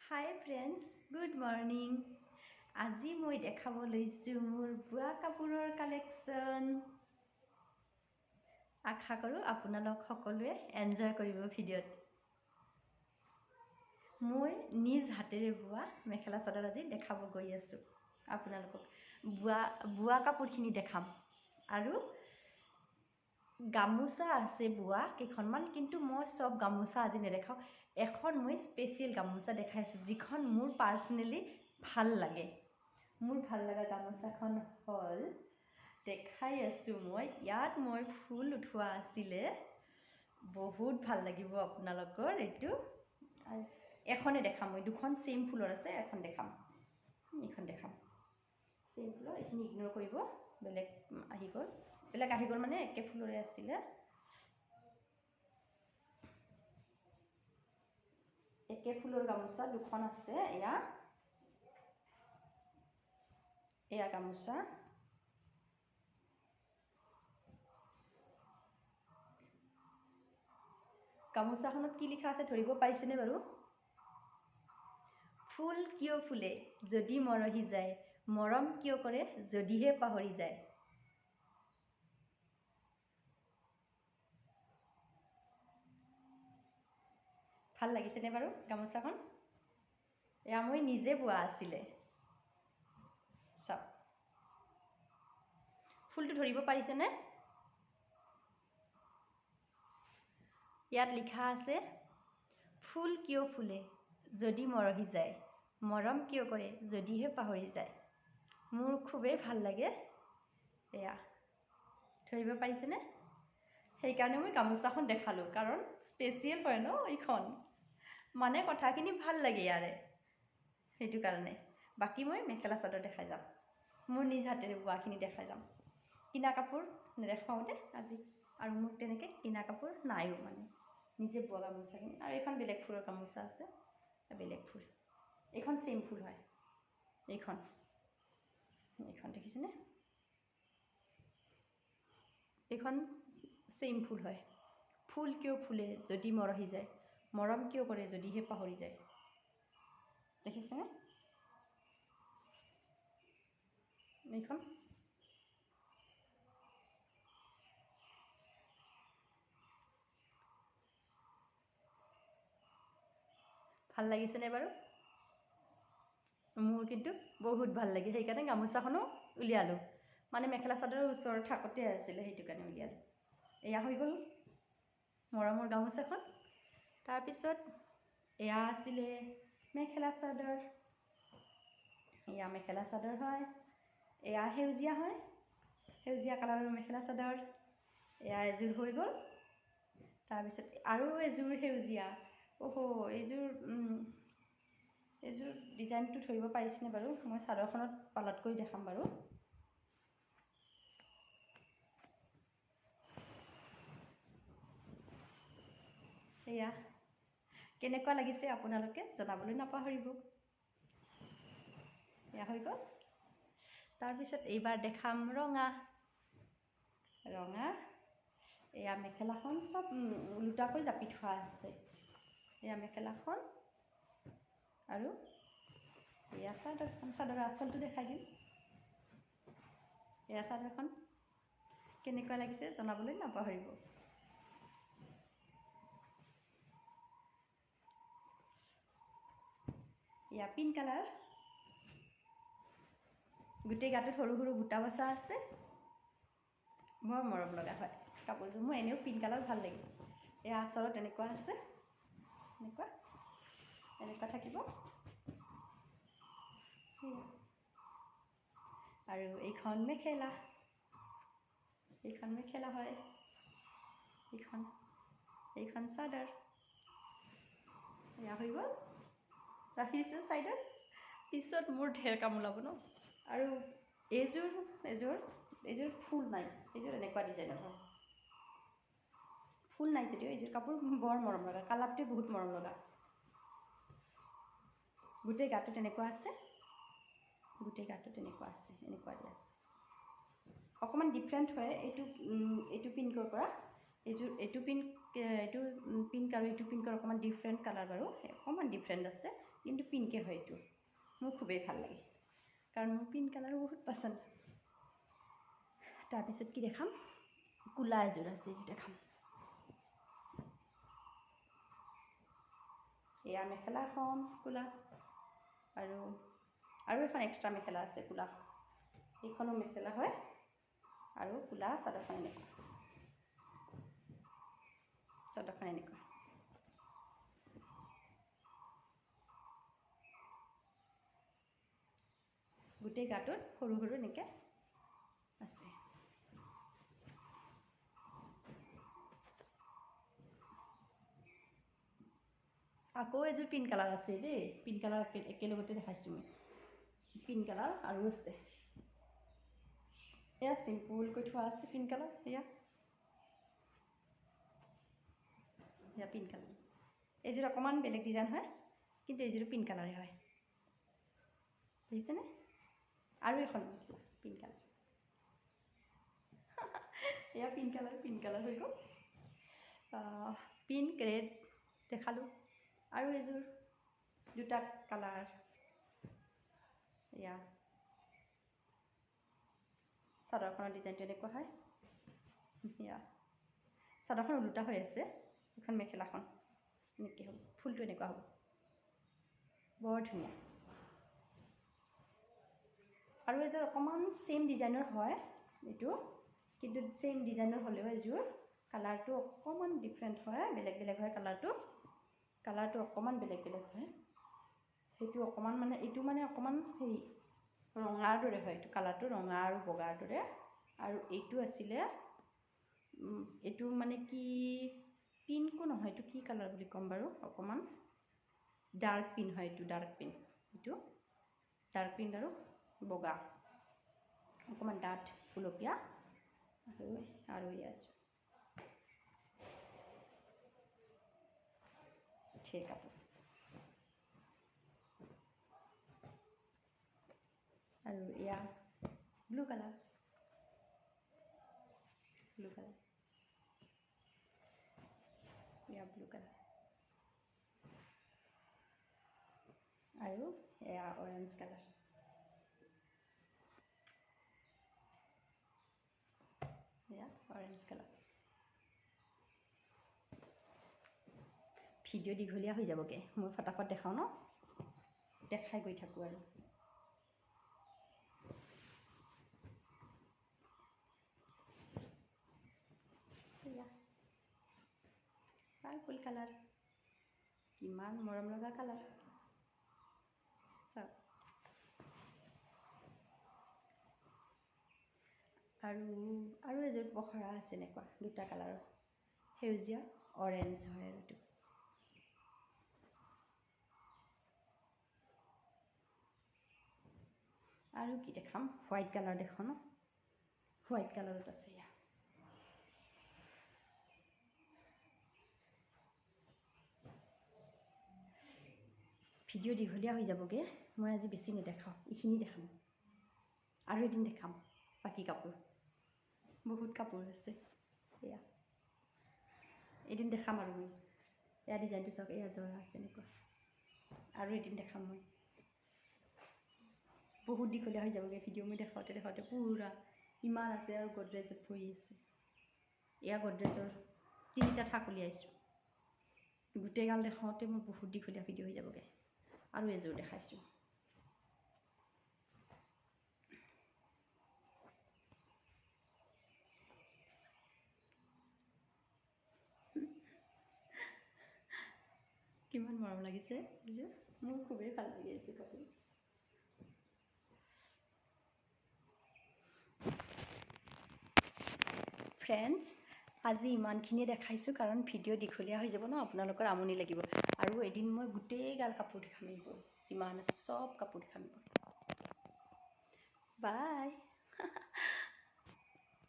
Hi friends, good morning. আজি মই দেখাব লৈছো মোৰ বুয়া কাপোৰৰ কালেকশন। আশা কৰো আপোনালোক সকলোৱে এনজয় কৰিব ভিডিঅ'ত। মই নিজ হাতেৰে বুয়া মেখেলা চাদৰ আজি দেখাব গৈ আছো আপোনালোকক। বুয়া কাপোৰখিনি দেখাম আৰু গামোচা আছে বুয়া কেইখনমান, কিন্তু মই সব গামোচা আজি নেদেখাও। এখন মই স্পেচিয়েল গামোচা দেখাইছো যিখন মোৰ পাৰ্সোনেলি ভাল লাগে। মোৰ ভাল লগা গামোচাখন হল দেখাই আছো মই। ইয়াত মই ফুল উঠোৱা আছিলে, বহুত ভাল লাগিব আপোনালোকৰ এইটো। এখনে দেখাম, মই দুখন সেম ফুলৰ আছে, এখন দেখাম, এইখন দেখাম সেম ফুলৰ। এইখিনি ইগনোৰ কৰিব, বেলেগ আহি গ'ল মানে একে ফুলৰে আছিলে। একে ফুলৰ গামোচা দুখন আছে। এয়া গামোচা, গামোচাখনত কি লিখা আছে ধৰিব পাৰিছেনে বাৰু? ফুল কিয় ফুলে যদি মৰহি যায়, মৰম কিয় কৰে যদিহে পাহৰি যায়। ভাল লাগিছেনে বাৰু গামোচাখন? এয়া মই নিজে বোৱা আছিলে। চাওক ফুলটো ধৰিব পাৰিছেনে? ইয়াত লিখা আছে ফুল কিয় ফুলে যদি মৰহি যায়, মৰম কিয় কৰে যদিহে পাহৰি যায়। মোৰ খুবেই ভাল লাগে। এয়া ধৰিব পাৰিছেনে? সেইকাৰণে মই গামোচাখন দেখালোঁ, কাৰণ স্পেচিয়েল হয় ন এইখন, মানে কথাখিনি ভাল লাগে ইয়াৰে, সেইটো কাৰণে। বাকী মই মেখেলা চাদৰ দেখাই যাম, মোৰ নিজ হাতেৰে বোৱাখিনি দেখাই যাম। কিনা কাপোৰ নেদেখাওঁ দে আজি, আৰু মোৰ তেনেকৈ কিনা কাপোৰ নাইও, মানে নিজে বোৱা গামোচাখিনি। আৰু এইখন বেলেগ ফুলৰ গামোচা আছে, বেলেগ ফুল। এইখন চেম ফুল হয়, এইখন দেখিছেনে? এইখন চেম ফুল হয়। ফুল কিয় ফুলে যদি মৰহি যায়, মৰম কিয় কৰে যদিহে পাহৰি যায়। দেখিছেনে? এইখন ভাল লাগিছেনে বাৰু? মোৰ কিন্তু বহুত ভাল লাগে, সেইকাৰণে গামোচাখনো উলিয়ালোঁ। মানে মেখেলা চাদৰৰ ওচৰত থাকোঁতে আছিলে, সেইটো কাৰণে উলিয়ালোঁ। এয়া হৈ গ'ল মৰমৰ গামোচাখন। তাৰপিছত এয়া আছিলে মেখেলা চাদৰ। এয়া মেখেলা চাদৰ হয়, এয়া সেউজীয়া হয়, সেউজীয়া কালাৰৰ মেখেলা চাদৰ। এয়া এযোৰ হৈ গ'ল। তাৰপিছত আৰু এযোৰ সেউজীয়া। এইযোৰ ডিজাইনটো ধৰিব পাৰিছেনে বাৰু? মই চাদৰখনত পালত কৰি দেখাম বাৰু। এয়া কেনেকুৱা লাগিছে আপোনালোকে জনাবলৈ নাপাহৰিব। এয়া হৈ গ'ল। তাৰপিছত এইবাৰ দেখাম ৰঙা। এয়া মেখেলাখন চব ওলোটাকৈ জাপি থোৱা আছে। এয়া মেখেলাখন আৰু এয়া চাদৰখন। চাদৰৰ আঁচলটো দেখাই দিম। এয়া চাদৰখন কেনেকুৱা লাগিছে জনাবলৈ নাপাহৰিব। এয়া পিংক কালাৰ, গোটেই গাটোত সৰু সৰু বুটা বচা আছে, বৰ মৰম লগা হয় কাপোৰযোৰ। মোৰ এনেও পিংক কালাৰ ভাল লাগে। এয়া আঁচলত এনেকুৱা আছে, এনেকুৱা থাকিব। আৰু এইখন মেখেলা হয়, এইখন চাদৰ। এয়া হৈ গ'ল, ৰাখিছোঁ ছাইডত। পিছত মোৰ ঢেৰ কাম ওলাব ন। আৰু এইযোৰ ফুল নাই, এইযোৰ এনেকুৱা ডিজাইনৰ হয়। ফুল নাই যদিও এইযোৰ কাপোৰ বৰ মৰম লগা, কালাৰটোৱে বহুত মৰম লগা। গোটেই গাটো তেনেকুৱা আছে, এনেকুৱা দিয়া আছে। অকণমান ডিফাৰেণ্ট হয় এইটো পিংকৰ পৰা, এইটো পিংক আৰু এইটো পিংকৰ অকণমান ডিফাৰেণ্ট কালাৰ বাৰু, অকণমান ডিফাৰেণ্ট আছে, কিন্তু পিংকে হয় এইটো। মোৰ খুবেই ভাল লাগে, কাৰণ মোৰ পিংক কালাৰো বহুত পচন্দ। তাৰপিছত কি দেখাম, ক'লা এযোৰ আছে, এইযোৰ দেখাম। এয়া মেখেলা এখন ক'লা, আৰু এখন এক্সট্ৰা মেখেলা আছে ক'লা, এইখনো মেখেলা হয়, আৰু ক'লা চাদৰখন এনেকুৱা, চাদৰখন এনেকুৱা। গোটেই গাটোত সৰু সৰু এনেকৈ আছে। আকৌ এযোৰ পিংক কালাৰ আছে দেই, পিংক কালাৰ একেলগতে দেখাইছোঁ মই। পিংক কালাৰ আৰু আছে, এয়া চিম্পুলকৈ থোৱা আছে পিংক কালাৰ, এয়া পিংক কালাৰ। এইযোৰ অকণমান বেলেগ ডিজাইন হয়, কিন্তু এইযোৰো পিংক কালাৰে হয়, দেখিছেনে? আৰু এখন মেখেলা পিংক কালাৰ, এয়া পিংক কালাৰ হৈ গ'ল। পিংক ৰেড দেখালোঁ, আৰু এযোৰ দুটা কালাৰ, এয়া চাদৰখনৰ ডিজাইনটো এনেকুৱা হয়, এয়া চাদৰখন ওলোটা হৈ আছে, এখন মেখেলাখন এনেকৈ হ'ব, ফুলটো এনেকুৱা হ'ব, বৰ ধুনীয়া। আৰু এযোৰ অকণমান ছেইম ডিজাইনৰ হয় এইটো, কিন্তু ছেইম ডিজাইনৰ হ'লেও এযোৰ কালাৰটো অকণমান ডিফাৰেণ্ট হয়, বেলেগ বেলেগ হয় কালাৰটো অকণমান বেলেগ বেলেগ হয়। সেইটো অকণমান মানে, এইটো মানে অকণমান হেৰি ৰঙাৰ দৰে হয়, এইটো কালাৰটো ৰঙা আৰু বগাৰ দৰে, আৰু এইটো আছিলে এইটো মানে কি পিংকো নহয়, এইটো কি কালাৰ বুলি ক'ম বাৰু, অকণমান ডাৰ্ক পিংক হয়, এইটো ডাৰ্ক পিংক, এইটো ডাৰ্ক পিংক আৰু বগা, অকণমান ডাঠ গুলপীয়া, আৰু ইয়াত ঠিক কাপোৰ, আৰু এয়া ব্লু কালাৰ, এয়া ব্লু কালাৰ, আৰু এয়া অৰেঞ্জ কালাৰ। এয়া অৰেঞ্জ কালাৰ। ভিডিঅ' দীঘলীয়া হৈ যাবগৈ, মই ফটাফট দেখাওঁ ন, দেখাই গৈ থাকোঁ আৰু। পাৰ্পল কালাৰ, কিমান মৰম লগা কালাৰ চাওক। আৰু এযোৰ পখৰা আছে এনেকুৱা দুটা কালাৰৰ, সেউজীয়া অৰেঞ্জ হয়, আৰু এইটো আৰু কি দেখাম, হোৱাইট কালাৰ দেখাওঁ ন, হোৱাইট কালাৰত আছে এয়া। ভিডিঅ' দীঘলীয়া হৈ যাবগৈ, মই আজি বেছি নেদেখাওঁ, এইখিনি দেখাম, আৰু এদিন দেখাম বাকী কাপোৰ, বহুত কাপোৰ আছে, এয়া এদিন দেখাম আৰু মই। এয়া ডিজাইনটো চাওক, এয়া জৰা আছে এনেকুৱা, আৰু এদিন দেখাম মই, বহুত দীঘলীয়া হৈ যাবগৈ ভিডিঅ' মই দেখাওঁতে পুৰা ইমান আছে, আৰু গডৰেজত ভৰি আছে, এয়া গডৰেজৰ 3টা থাক উলিয়াইছোঁ, গোটেইগাল দেখাওঁতে মোৰ বহুত দীঘলীয়া ভিডিঅ' হৈ যাবগৈ। আৰু এযোৰ দেখাইছোঁ, কিমান মৰম লাগিছে এযোৰ, মোৰ খুবেই ভাল লাগে এযোৰ কাপোৰ। ফ্ৰেণ্ডছ, আজি ইমানখিনিয়ে দেখাইছোঁ, কাৰণ ভিডিঅ' দীঘলীয়া হৈ যাব ন, আপোনালোকৰ আমনি লাগিব, আৰু এদিন মই গোটেইগাল কাপোৰ দেখাম, এইবোৰ যিমান আছে চব কাপোৰ দেখাম। বাই।